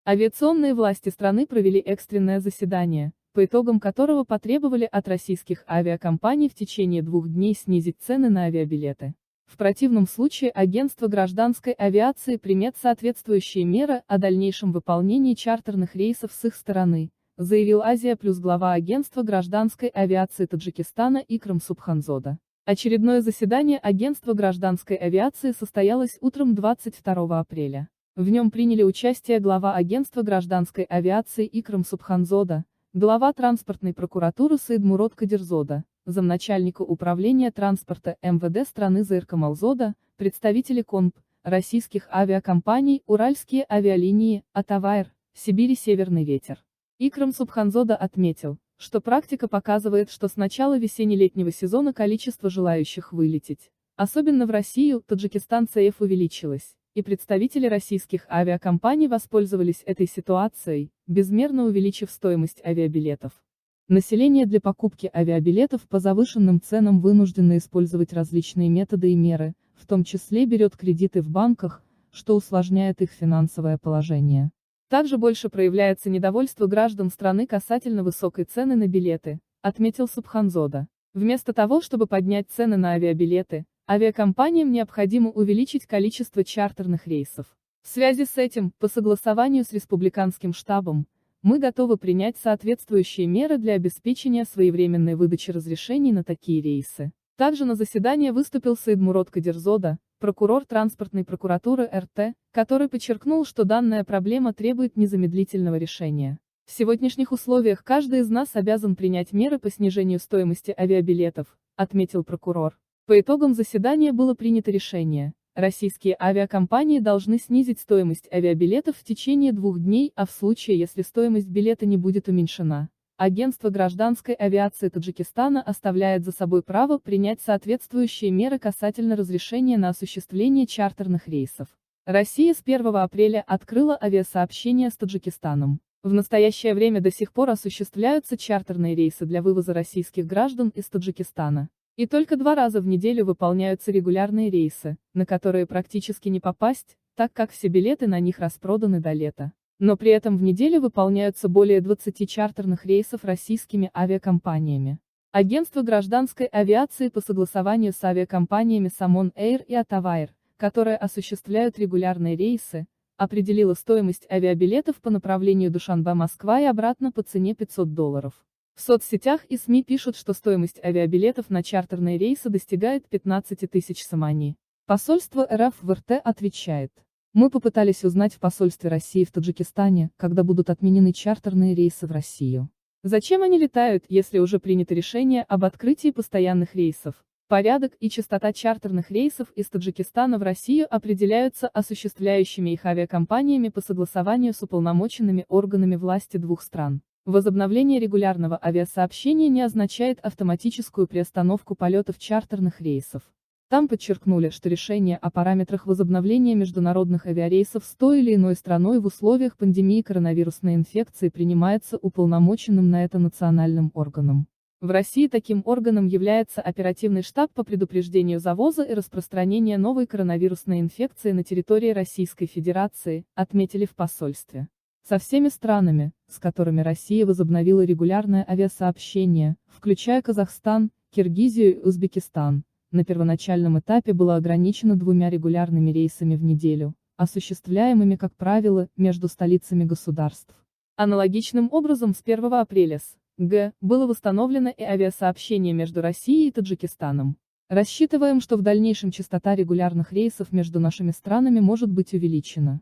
Авиационные власти страны провели экстренное заседание, по итогам которого потребовали от российских авиакомпаний в течение 2 дней снизить цены на авиабилеты. В противном случае агентство гражданской авиации примет соответствующие меры о дальнейшем выполнении чартерных рейсов с их стороны, заявил Азия Плюс глава агентства гражданской авиации Таджикистана Икрам Субханзода. Очередное заседание агентства гражданской авиации состоялось утром 22 апреля. В нем приняли участие глава агентства гражданской авиации Икрам Субханзода, глава транспортной прокуратуры Саидмурод Кадирзода, замначальника управления транспорта МВД страны Заир Камалзода, представители КОНП, российских авиакомпаний «Уральские авиалинии», «Атаваир», «Сибири Северный ветер». Икрам Субханзода отметил, что практика показывает, что с начала весенне-летнего сезона количество желающих вылететь, особенно в Россию, Таджикистан ЦФ увеличилось, и представители российских авиакомпаний воспользовались этой ситуацией, безмерно увеличив стоимость авиабилетов. Население для покупки авиабилетов по завышенным ценам вынуждено использовать различные методы и меры, в том числе берет кредиты в банках, что усложняет их финансовое положение. Также больше проявляется недовольство граждан страны касательно высокой цены на билеты, отметил Субханзода. Вместо того, чтобы поднять цены на авиабилеты, авиакомпаниям необходимо увеличить количество чартерных рейсов. В связи с этим, по согласованию с республиканским штабом, мы готовы принять соответствующие меры для обеспечения своевременной выдачи разрешений на такие рейсы. Также на заседании выступил Саидмурод Кадирзода, прокурор транспортной прокуратуры РТ, который подчеркнул, что данная проблема требует незамедлительного решения. В сегодняшних условиях каждый из нас обязан принять меры по снижению стоимости авиабилетов, отметил прокурор. По итогам заседания было принято решение: российские авиакомпании должны снизить стоимость авиабилетов в течение 2 дней, а в случае, если стоимость билета не будет уменьшена, агентство гражданской авиации Таджикистана оставляет за собой право принять соответствующие меры касательно разрешения на осуществление чартерных рейсов. Россия с 1 апреля открыла авиасообщение с Таджикистаном. В настоящее время до сих пор осуществляются чартерные рейсы для вывоза российских граждан из Таджикистана. И только 2 раза в неделю выполняются регулярные рейсы, на которые практически не попасть, так как все билеты на них распроданы до лета. Но при этом в неделю выполняются более 20 чартерных рейсов российскими авиакомпаниями. Агентство гражданской авиации по согласованию с авиакомпаниями Самон Эйр и Атаваир, которые осуществляют регулярные рейсы, определило стоимость авиабилетов по направлению Душанбе-Москва и обратно по цене $500. В соцсетях и СМИ пишут, что стоимость авиабилетов на чартерные рейсы достигает 15 тысяч самани. Посольство РФ в РТ отвечает: мы попытались узнать в посольстве России в Таджикистане, когда будут отменены чартерные рейсы в Россию. Зачем они летают, если уже принято решение об открытии постоянных рейсов? Порядок и частота чартерных рейсов из Таджикистана в Россию определяются осуществляющими их авиакомпаниями по согласованию с уполномоченными органами власти 2 стран. Возобновление регулярного авиасообщения не означает автоматическую приостановку полетов чартерных рейсов. Там подчеркнули, что решение о параметрах возобновления международных авиарейсов с той или иной страной в условиях пандемии коронавирусной инфекции принимается уполномоченным на это национальным органом. В России таким органом является оперативный штаб по предупреждению завоза и распространения новой коронавирусной инфекции на территории Российской Федерации, отметили в посольстве. Со всеми странами, с которыми Россия возобновила регулярное авиасообщение, включая Казахстан, Киргизию и Узбекистан, на первоначальном этапе было ограничено 2 регулярными рейсами в неделю, осуществляемыми, как правило, между столицами государств. Аналогичным образом с 1 апреля с.г. было восстановлено и авиасообщение между Россией и Таджикистаном. Рассчитываем, что в дальнейшем частота регулярных рейсов между нашими странами может быть увеличена.